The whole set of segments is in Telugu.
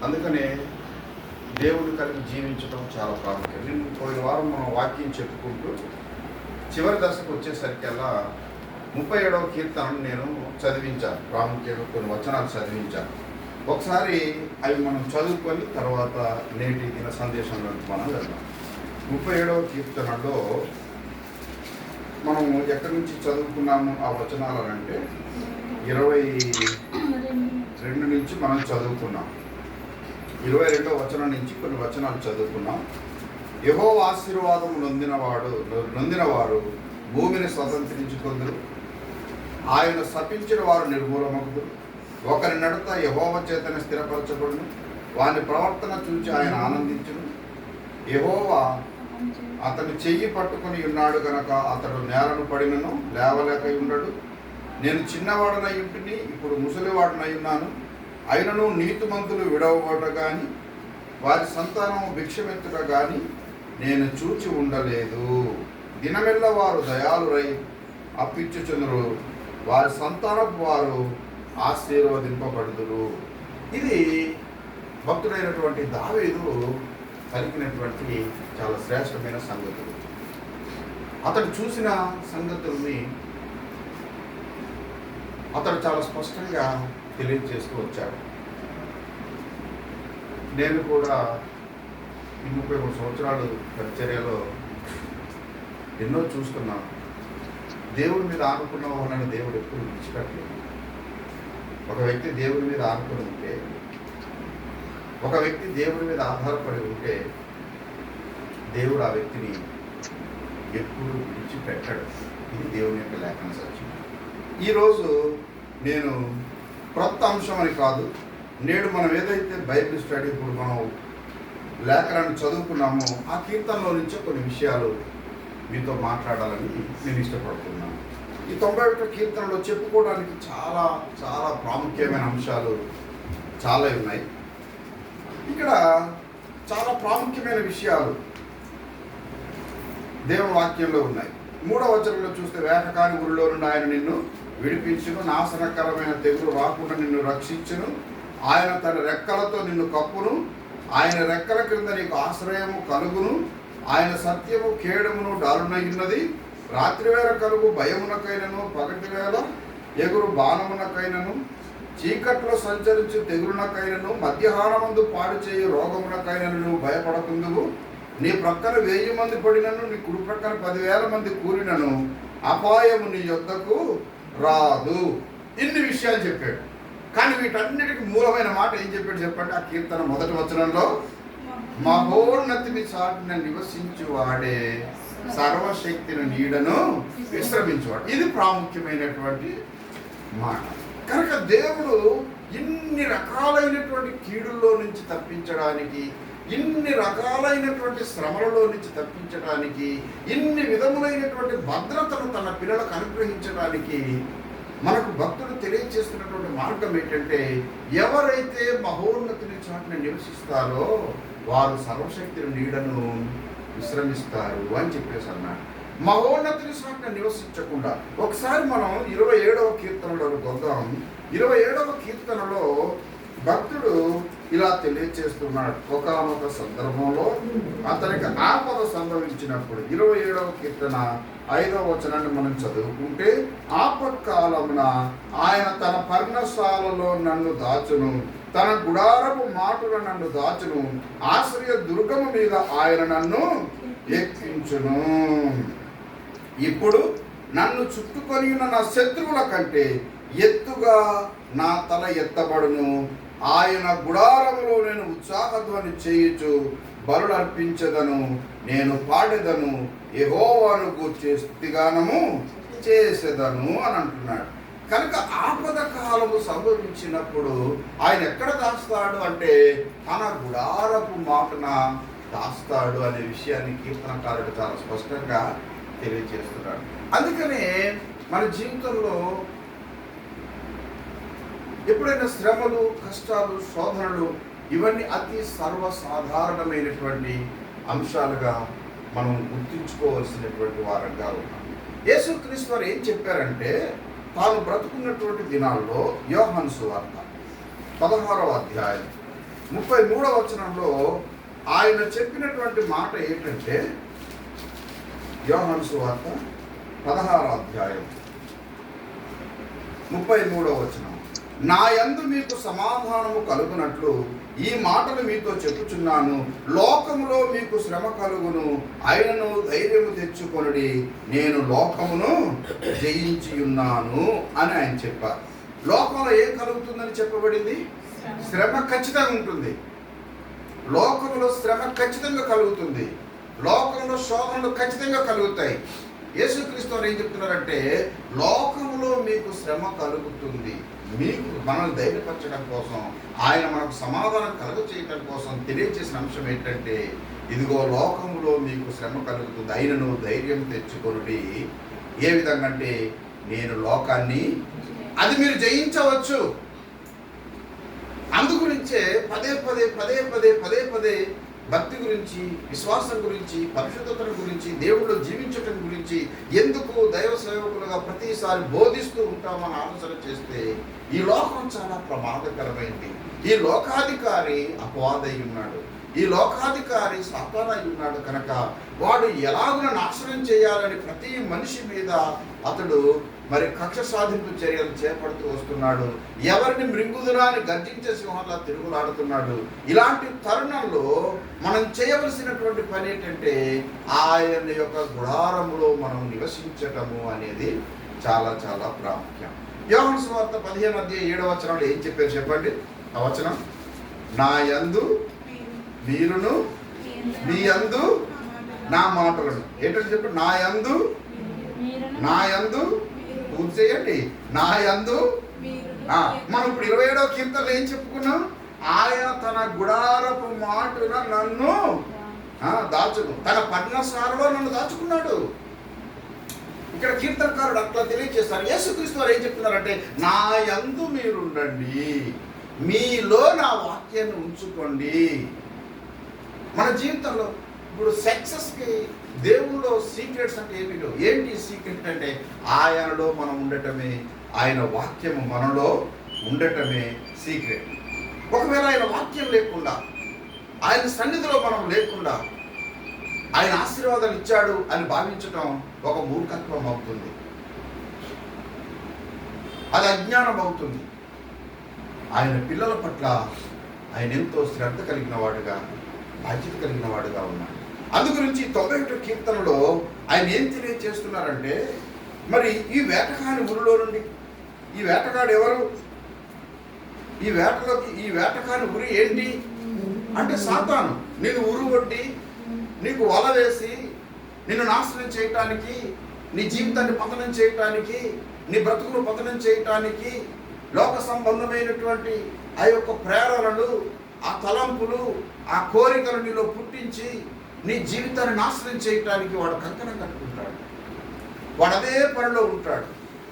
అందుకనే దేవుడు కలిగి జీవించడం చాలా ప్రాముఖ్యం. నేను పోయిన వారం మనం వాక్యం చెప్పుకుంటూ చివరి దశకు వచ్చేసరికల్లా 37వ కీర్తనను నేను చదివించాను. ప్రాముఖ్యంగా కొన్ని వచనాలు చదివించాను. ఒకసారి అవి మనం చదువుకొని తర్వాత నేటి దిన సందేశంలోకి మనం వెళ్దాం. 37వ కీర్తనలో మనం ఎక్కడి నుంచి చదువుకున్నాము ఆ వచనాలు అంటే 22 నుంచి మనం చదువుకున్నాం. 22వ వచనం నుంచి కొన్ని వచనాలు చదువుకున్నాం. యెహోవా ఆశీర్వాదము నొందినవారు భూమిని స్వతంత్రించుకొందురు. ఆయన శపించిన వారు నిర్మూలమగుదురు. ఒకరి నడత యెహోవా చేతనే స్థిరపరచబడును. వాని ప్రవర్తన చూచి ఆయన ఆనందించును. యెహోవా అతని చెయ్యి పట్టుకొని ఉన్నాడు గనక అతడు నేలను పడినను లేవలేక ఉండడు. నేను చిన్నవాడనై ఉంటిని, ఇప్పుడు ముసలివాడనై ఉన్నాను. అయినను నీతిమంతులు విడవబడ గాని వారి సంతానము భిక్షమెత్తుట గాని నేను చూచి ఉండలేదు. దినమెల్ల వారు దయాళురై అప్పిచ్చుచుందురు. వారి సంతానపు వారు ఆశీర్వదింపబడుదురు. ఇది భక్తుడైనటువంటి దావీదు కలిగినటువంటి చాలా శ్రేష్టమైన సంగతులు. అతడు చూసిన సంగతుల్ని అతడు చాలా స్పష్టంగా తెలియజేస్తూ వచ్చాడు. నేను కూడా ఈ 33 సంవత్సరాలు పరిచర్యలో ఎన్నో చూస్తున్నాను. దేవుడి మీద ఆనుకున్న వాళ్ళని దేవుడు ఎప్పుడు విడిచిపెట్టలేదు. ఒక వ్యక్తి దేవుడి మీద ఆనుకుని ఉంటే, ఒక వ్యక్తి దేవుడి మీద ఆధారపడి ఉంటే దేవుడు ఆ వ్యక్తిని ఎప్పుడు విడిచిపెట్టాడు. ఇది దేవుని యొక్క లేఖన సత్యం. ఈరోజు నేను క్రొత్త అంశం అని కాదు, నేడు మనం ఏదైతే బైబిల్ స్టడీ ఇప్పుడు మనం లేఖనాన్ని చదువుకున్నామో ఆ కీర్తనలో నుంచే కొన్ని విషయాలు మీతో మాట్లాడాలని నేను ఇష్టపడుతున్నాను. ఈ 91 కీర్తనలో చెప్పుకోవడానికి చాలా చాలా ప్రాముఖ్యమైన అంశాలు చాలా ఉన్నాయి. ఇక్కడ చాలా ప్రాముఖ్యమైన విషయాలు దేవుని వాక్యంలో ఉన్నాయి. 3వ వచనంలో చూస్తే వేటకాని ఊరిలో నుండి ఆయన నిన్ను విడిపించును, నాశనకరమైన తెగులు రాకుండా నిన్ను రక్షించును. ఆయన తన రెక్కలతో నిన్ను కప్పును, ఆయన రెక్కల క్రింద నీకు ఆశ్రయము కలుగును. ఆయన సత్యము కేడమును డాలునయున్నది. రాత్రివేళ కలుగు భయమునకైనను, పగటి వేళ ఎగురు బాణమునకైనను, చీకట్లో సంచరించు తెగులునకైనను, మధ్యాహ్నమందు పాడు చేయు రోగమునకైనను నువ్వు భయపడకుందువు. నీ ప్రక్కన 1000 మంది పడినను, నీ కుడి ప్రక్కన 10,000 మంది కూలినను అపాయము నీ యొద్దకు రాదు. ఇన్ని విషయాలు చెప్పాడు. కానీ వీటన్నిటికీ మూలమైన మాట ఏం చెప్పాడు చెప్పండి? ఆ కీర్తన 1వ వచనంలో మహోన్నతిని చాటున నివసించువాడే సర్వశక్తిని నీడను విశ్రమించువాడు. ఇది ప్రాముఖ్యమైనటువంటి మాట. కనుక దేవుడు ఇన్ని రకాలైనటువంటి కీడుల్లో నుంచి తప్పించడానికి, ఇన్ని రకాలైనటువంటి శ్రమలలో నుంచి తప్పించడానికి, ఇన్ని విధములైనటువంటి భద్రతను తన పిల్లలకు అనుగ్రహించడానికి మనకు భక్తులు తెలియజేస్తున్నటువంటి మార్గం ఏంటంటే, ఎవరైతే మహోన్నతిని చాటున నివసిస్తారో వారు సర్వశక్తిని నీడను విశ్రమిస్తారు అని చెప్పేసి అన్నాడు. మహోన్నతిని చాటున నివసించకుండా ఒకసారి మనం 27వ కీర్తనలో కొద్దాం. 27వ కీర్తనలో భక్తుడు ఇలా తెలియజేస్తున్నాడు. ఒకానొక సందర్భంలో అతనికి ఆపద సంభవించినప్పుడు 27వ కీర్తన 5వ వచనాన్ని మనం చదువుకుంటే, ఆపత్కాలమున ఆయన తన పర్ణశాలలో నన్ను దాచును, తన గుడారపు మాటున నన్ను దాచును, ఆశ్రయ దుర్గము మీద ఆయన నన్ను ఎక్కించును. ఇప్పుడు నన్ను చుట్టుకొని ఉన్న నా శత్రువుల కంటే ఎత్తుగా నా తల ఎత్తబడును. ఆయన గుడారములో నేను ఉత్సాహధ్వని చేయుచు బలులు అర్పించదను, నేను పాడెదను, యెహోవాను గూర్చి స్తుతిగానము చేసేదను అని అంటున్నాడు. కనుక ఆపద కాలము సంభవించినప్పుడు ఆయన ఎక్కడ దాస్తాడు అంటే తన గుడారపు మాటన దాస్తాడు అనే విషయాన్ని కీర్తనకారుడు చాలా స్పష్టంగా తెలియజేస్తున్నాడు. అందుకనే మన జీవితంలో ఎప్పుడైనా శ్రమలు, కష్టాలు, శోధనలు ఇవన్నీ అతి సర్వసాధారణమైనటువంటి అంశాలుగా మనం గుర్తుంచుకోవాల్సినటువంటి వారంగా ఉన్నాం. యేసుక్రీస్తు వారు ఏం చెప్పారంటే, తాను బ్రతుకున్నటువంటి దినాల్లో యోహాను సువార్త 16వ అధ్యాయం 33వ వచనంలో ఆయన చెప్పినటువంటి మాట ఏంటంటే, యోహాను సువార్త 16వ అధ్యాయం 33వ వచనం, నా యందు మీకు సమాధానము కలుగునట్లు ఈ మాటలు మీతో చెప్పుచున్నాను. లోకములో మీకు శ్రమ కలుగును, ఆయనను ధైర్యము తెచ్చుకొనుడి, నేను లోకమును జయించి ఉన్నాను అని ఆయన చెప్పారు. లోకంలో ఏం కలుగుతుందని చెప్పబడింది? శ్రమ ఖచ్చితంగా ఉంటుంది. లోకంలో శ్రమ ఖచ్చితంగా కలుగుతుంది. లోకంలో శోధనలు ఖచ్చితంగా కలుగుతాయి. యేసుక్రీస్తు వారు ఏం చెప్తున్నారంటే, లోకంలో మీకు శ్రమ కలుగుతుంది, మీకు మనల్ని ధైర్యపరచడం కోసం, ఆయన మనకు సమాధానం కలుగచేయడం కోసం తెలియజేసిన అంశం ఏంటంటే, ఇదిగో లోకంలో మీకు శ్రమ కలుగుతుంది, ఆయనను ధైర్యం తెచ్చుకొనుడి. ఏ విధంగా అంటే, నేను లోకాన్ని, అది మీరు జయించవచ్చు. అందుగురించే పదే పదే భక్తి గురించి, విశ్వాసం గురించి, పరిశుద్ధత గురించి, దేవుళ్ళు జీవించటం గురించి ఎందుకు దైవ సేవకులుగా ప్రతిసారి బోధిస్తూ ఉంటామని ఆలోచన చేస్తే, ఈ లోకం చాలా ప్రమాదకరమైంది. ఈ లోకాధికారి అపవాదై ఉన్నాడు, ఈ లోకాధికారి సాతానై ఉన్నాడు. కనుక వాడు ఎలాగున నాశనం చేయాలని ప్రతి మనిషి మీద అతడు మరి కక్ష సాధింపు చర్యలు చేపడుతూ వస్తున్నాడు. ఎవరిని మృంగుదురా అని గర్జించే సింహంలా తిరుగులాడుతున్నాడు. ఇలాంటి తరుణంలో మనం చేయవలసినటువంటి పని ఏంటంటే, ఆయన యొక్క గుడారములో మనం నివసించటము అనేది చాలా చాలా ప్రాముఖ్యం. యోహాను సువార్త 15వ వచనంలో ఏం చెప్పారు చెప్పండి? ఆ వచనం, నా యందు మీరును, మీ యందు నా మాటలను. ఏంటంటే చెప్పండి, నా యందు పూర్తి చేయండి, నా యందు. మనం ఇప్పుడు 27వ కీర్తనలో ఏం చెప్పుకున్నాం? ఆయన తన గుడారపు మాటున నన్ను దాచుకు, తన పర్ణశాలలో నన్ను దాచుకున్నాడు. ఇక్కడ కీర్తనకారుడు అట్లా తెలియజేస్తారు. యేసుక్రీస్తు వారు ఏం చెప్తున్నారంటే, నా యందు మీరుండండి, మీలో నా వాక్యాన్ని ఉంచుకోండి. మన జీవితంలో ఇప్పుడు సక్సెస్కి దేవుల్లో సీక్రెట్స్ అంటే ఏమిటో, ఏంటి సీక్రెట్ అంటే, ఆయనలో మనం ఉండటమే, ఆయన వాక్యము మనలో ఉండటమే సీక్రెట్. ఒకవేళ ఆయన వాక్యం లేకుండా, ఆయన సన్నిధిలో మనం లేకుండా, ఆయన ఆశీర్వాదాలు ఇచ్చాడు అని భావించటం ఒక మూర్ఖత్వం అవుతుంది, అది అజ్ఞానం అవుతుంది. ఆయన పిల్లల పట్ల ఆయన ఎంతో శ్రద్ధ కలిగిన వాడుగా, బాధ్యత కలిగిన వాడుగా ఉన్నాడు. అందుగురించి 91వ కీర్తనలో ఆయన ఏం తెలియజేస్తున్నారంటే, మరి ఈ వేటగాని ఊరిలో నుండి, ఈ వేటగాడు ఎవరు? ఈ వేటగాని ఉరి ఏంటి అంటే, సాతాను నిన్ను ఉరుగొట్టి, నీకు వల వేసి, నిన్ను నాశనం చేయటానికి, నీ జీవితాన్ని పతనం చేయటానికి, నీ బ్రతుకును పతనం చేయటానికి, లోక సంబంధమైనటువంటి ఆ యొక్క ప్రేరణలు, ఆ తలంపులు, ఆ కోరికలు నీలో పుట్టించి నీ జీవితాన్ని నాశనం చేయటానికి వాడు కంకణం కట్టుకుంటాడు. వాడు అదే పనిలో ఉంటాడు.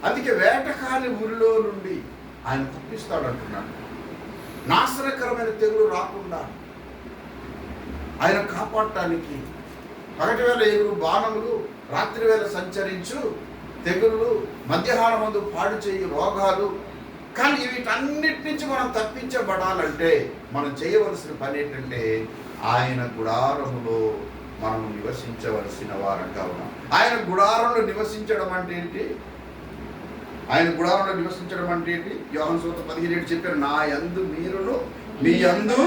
అందుకే వేటకాని ఊరిలో నుండి ఆయన తప్పిస్తాడు అంటున్నాడు. నాశనకరమైన తెగులు రాకుండా ఆయన కాపాడటానికి పగటి వేళ ఎగురు బాణములు, రాత్రి వేళ సంచరించు తెగుళ్ళు, మధ్యాహ్నం మందు పాడు చేయి రోగాలు. కానీ వీటన్నిటి నుంచి మనం తప్పించబడాలంటే మనం చేయవలసిన పని ఏంటంటే, ఆయన గుడారములో మనం నివసించవలసిన వారంగా ఉన్నాం. ఆయన గుడారంలో నివసించడం అంటే ఏంటి? ఆయన గుడారంలో నివసించడం అంటే ఏంటి? యోహాను సువార్త 17 చెప్పారు, నా యందు మీరును, మీ యందు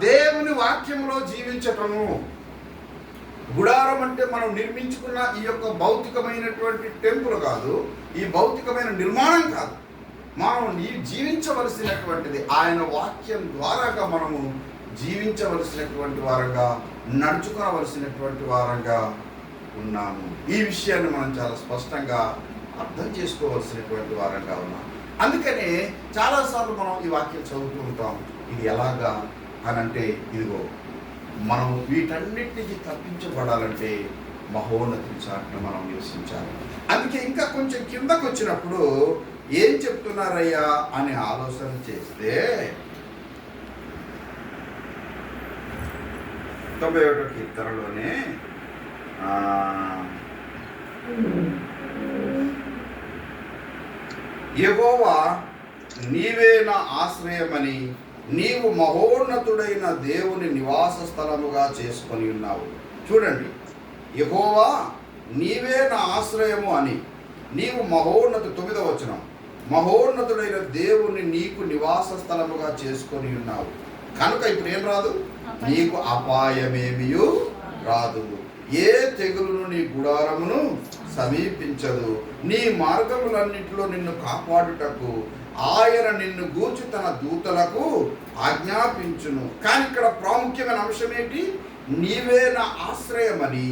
దేవుని వాక్యములో జీవించటము. గుడారం అంటే మనం నిర్మించుకున్న ఈ యొక్క భౌతికమైనటువంటి టెంపుల్ కాదు, ఈ భౌతికమైన నిర్మాణం కాదు. మనం జీవించవలసినటువంటిది ఆయన వాక్యం ద్వారాగా మనము జీవించవలసినటువంటి వారంగా, నడుచుకోవలసినటువంటి వారంగా ఉన్నాము. ఈ విషయాన్ని మనం చాలా స్పష్టంగా అర్థం చేసుకోవలసినటువంటి వారంగా ఉన్నాం. అందుకనే చాలాసార్లు మనం ఈ వాక్యం చదువుతూ ఉంటాం. ఇది ఎలాగా అని అంటే, ఇదిగో మనం వీటన్నిటికీ తప్పించబడాలంటే మహోన్నతి చాటున మనం నివసించాలి. అందుకే ఇంకా కొంచెం కిందకు వచ్చినప్పుడు ఏం చెప్తున్నారయ్యా అని ఆలోచన చేస్తే, 91వ కీర్తనలోనే యెహోవా నీవే నా ఆశ్రయమని నీవు మహోన్నతుడైన దేవుని నివాస స్థలముగా చేసుకొని ఉన్నావు. చూడండి, యెహోవా నీవే నా ఆశ్రయము అని నీవు మహోన్నత 9వ వచనం, మహోన్నతుడైన దేవుని నీకు నివాస స్థలముగా చేసుకొని ఉన్నావు కనుక ఇప్పుడు ఏం రాదు, నీకు అపాయమేమియూ రాదు, ఏ తెగులును నీ గుడారమును సమీపించదు, నీ మార్గములన్నిటిలో నిన్ను కాపాడుటకు ఆయన నిన్ను గూర్చి తన దూతలకు ఆజ్ఞాపించును. కానీ ఇక్కడ ప్రాముఖ్యమైన అంశం ఏంటి, నీవే నా ఆశ్రయమని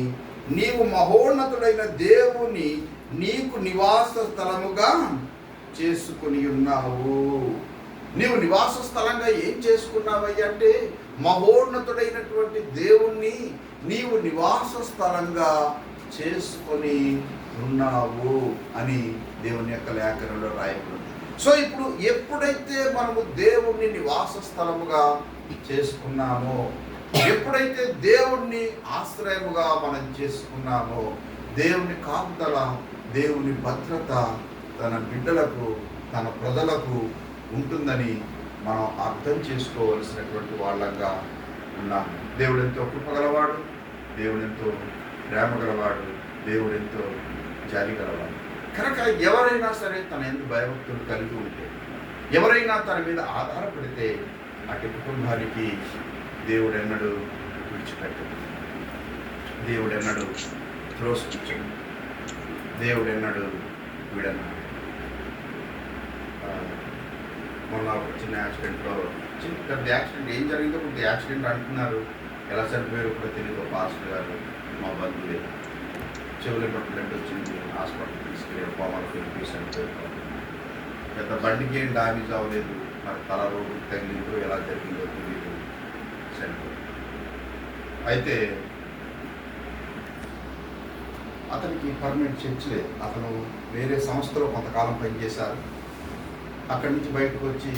నీవు మహోన్నతుడైన దేవుని నీకు నివాస స్థలముగా చేసుకుని ఉన్నావు. నీవు నివాస స్థలంగా ఏం చేసుకున్నావయ్యా అంటే మహోన్నతుడైనటువంటి దేవుణ్ణి నీవు నివాస స్థలంగా చేసుకొని ఉన్నావు అని దేవుని యొక్క లేఖనంలో రాయబడింది. సో ఇప్పుడు ఎప్పుడైతే మనము దేవుణ్ణి నివాస స్థలముగా చేసుకున్నామో, ఎప్పుడైతే దేవుణ్ణి ఆశ్రయముగా మనం చేసుకున్నామో, దేవుని కాపుదల, దేవుని భద్రత తన బిడ్డలకు, తన ప్రజలకు ఉంటుందని మనం అర్థం చేసుకోవలసినటువంటి వాళ్ళంగా ఉన్నాము. దేవుడు ఎంతో కృపగలవాడు, దేవుడు ఎంతో ప్రేమ గలవాడు, దేవుడు ఎంతో జాలి గలవాడు. కనుక ఎవరైనా సరే తన ఎందు భయభక్తులు కలిగి ఉంటే, ఎవరైనా తన మీద ఆధారపడితే అటు కుటుంబానికి దేవుడెన్నడూ విడిచిపెట్టడు, దేవుడెన్నడూ త్రోసిపుచ్చడు, దేవుడెన్నడూ విడనాడు. మొన్న ఒక చిన్న యాక్సిడెంట్లో, పెద్ద యాక్సిడెంట్ ఏం జరిగిందో కొద్ది యాక్సిడెంట్ అంటున్నారు, ఎలా చనిపోయారో కూడా తెలియదు. పాస్టర్ గారు మా బంధువులే, చెవులు బ్లడ్ వచ్చింది, హాస్పిటల్ తీసుకెళ్ళారు, పామాలకు వెళ్ళి చనిపోయారు. పెద్ద బండికి ఏం డ్యామేజ్ అవ్వలేదు, మరి తల రోడ్డు తగిలిందో ఎలా జరిగిందో తెలియదు, చనిపోయారు. అయితే అతనికి పర్మనెంట్ చర్చ్ లేదు, అతను వేరే సంస్థలో కొంతకాలం పనిచేశారు. అక్కడి నుంచి బయటకు వచ్చి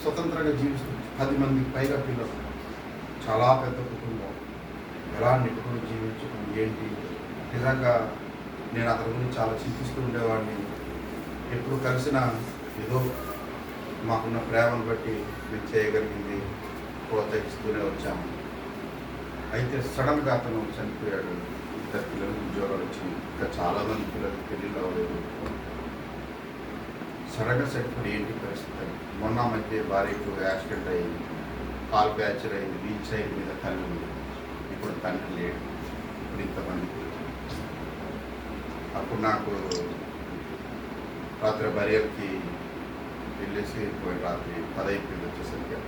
స్వతంత్రంగా జీవిస్తూ 10 మందికి పైగా పిల్లలు, చాలా పెద్ద కుటుంబం, ఎలా నెట్టుకుని జీవించడం ఏంటి. నిజంగా నేను అతని గురించి చాలా చింతిస్తూ ఉండేవాడిని. ఎప్పుడు కలిసినా ఏదో మాకున్న ప్రేమను బట్టి మేము చేయగలిగింది ప్రోత్సహిస్తూనే వచ్చాము. అయితే సడన్గా అతను చనిపోయాడు. 2 పిల్లలకు ఉద్యోగాలు వచ్చింది, ఇంకా చాలామంది పిల్లలకు పెళ్ళిళ్ళు అవ్వలేదు. సడన్గా చనిపోయి ఏంటి పరిస్థితి. మొన్న మధ్య భార్యకు యాక్సిడెంట్ అయింది, కాలు ఫ్రాక్చర్ అయింది, వీల్ చైర్ మీద తల్లి ఉంది, ఇప్పుడు తండ్రి లేడు, ఇప్పుడు ఇంతమంది. అప్పుడు నాకు రాత్రి భార్యకి వెళ్ళేసి రాత్రి 10 అయిపోయింది వచ్చేసరికి.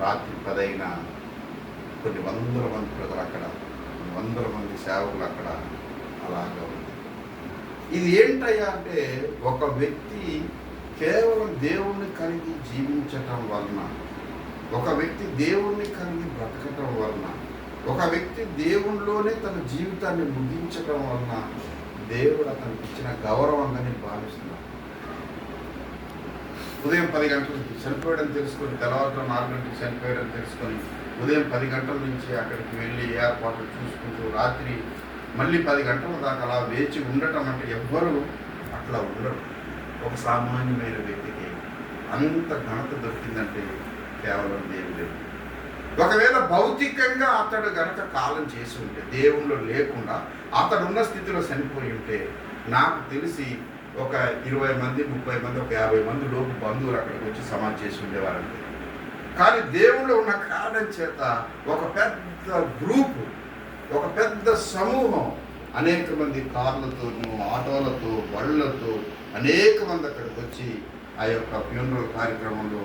రాత్రి 10 అయినా కొన్ని వందల మంది ప్రజలు అక్కడ, కొన్ని వందల మంది సేవకులు అక్కడ, అలాగా ఉంది. ఇది ఏంటయ్యా అంటే ఒక వ్యక్తి కేవలం దేవుణ్ణి కలిగి జీవించటం వలన, ఒక వ్యక్తి దేవుణ్ణి కలిగి బ్రతకటం వలన, ఒక వ్యక్తి దేవునిలోనే తన జీవితాన్ని ముగించటం వలన దేవుడు అతనికి ఇచ్చిన గౌరవంగా నేను భావిస్తున్నాను. ఉదయం 10 గంటలకు చనిపోయాడని తెలుసుకొని, తెల్లవారుతో 4 గంటలకు చనిపోయాడని తెలుసుకొని ఉదయం 10 గంటల నుంచి అక్కడికి వెళ్ళి ఏర్పాట్లు చూసుకుంటూ రాత్రి మళ్ళీ 10 గంటల దాకా అలా వేచి ఉండటం అంటే ఎవ్వరూ అట్లా ఉండరు. ఒక సామాన్యమైన వ్యక్తికి అంత ఘనత దొరికిందంటే కేవలం దేవుడే. ఒకవేళ భౌతికంగా అతడు గనక కాలం చేసి ఉంటే, దేవుళ్ళు లేకుండా అతడున్న స్థితిలో చనిపోయి ఉంటే, నాకు తెలిసి ఒక 20 మంది 30 మంది ఒక 50 మంది లోపు బంధువులు అక్కడికి వచ్చి సమాధి చేసి ఉండేవారంటే, కానీ దేవుళ్ళు ఉన్న కారణం చేత ఒక పెద్ద గ్రూపు, ఒక పెద్ద సమూహం, అనేక మంది కార్లతోనూ ఆటోలతో బళ్ళతో అనేక మంది అక్కడికి వచ్చి ఆ యొక్క ఫ్యూనరల్ కార్యక్రమంలో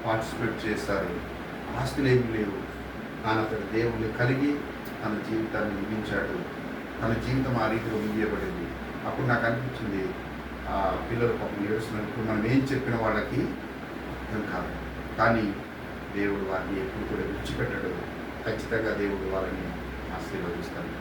పార్టిసిపేట్ చేశారు. ఆస్తులు ఏమీ లేవు, కానీ అతడు దేవుణ్ణి కలిగి తన జీవితాన్ని ముగించాడు. తన జీవితం ఆ రీతిలో ముగియబడింది. అప్పుడు నాకు అనిపించింది, ఆ పిల్లలు పాపం ఏడుస్తున్నప్పుడు మనం ఏం చెప్పిన వాళ్ళకి అర్థం కాదు, కానీ దేవుడు వారిని ఎప్పుడు కూడా విడిచిపెట్టడు. ఖచ్చితంగా దేవుడు వాళ్ళని ఆశీర్వదిస్తాడు.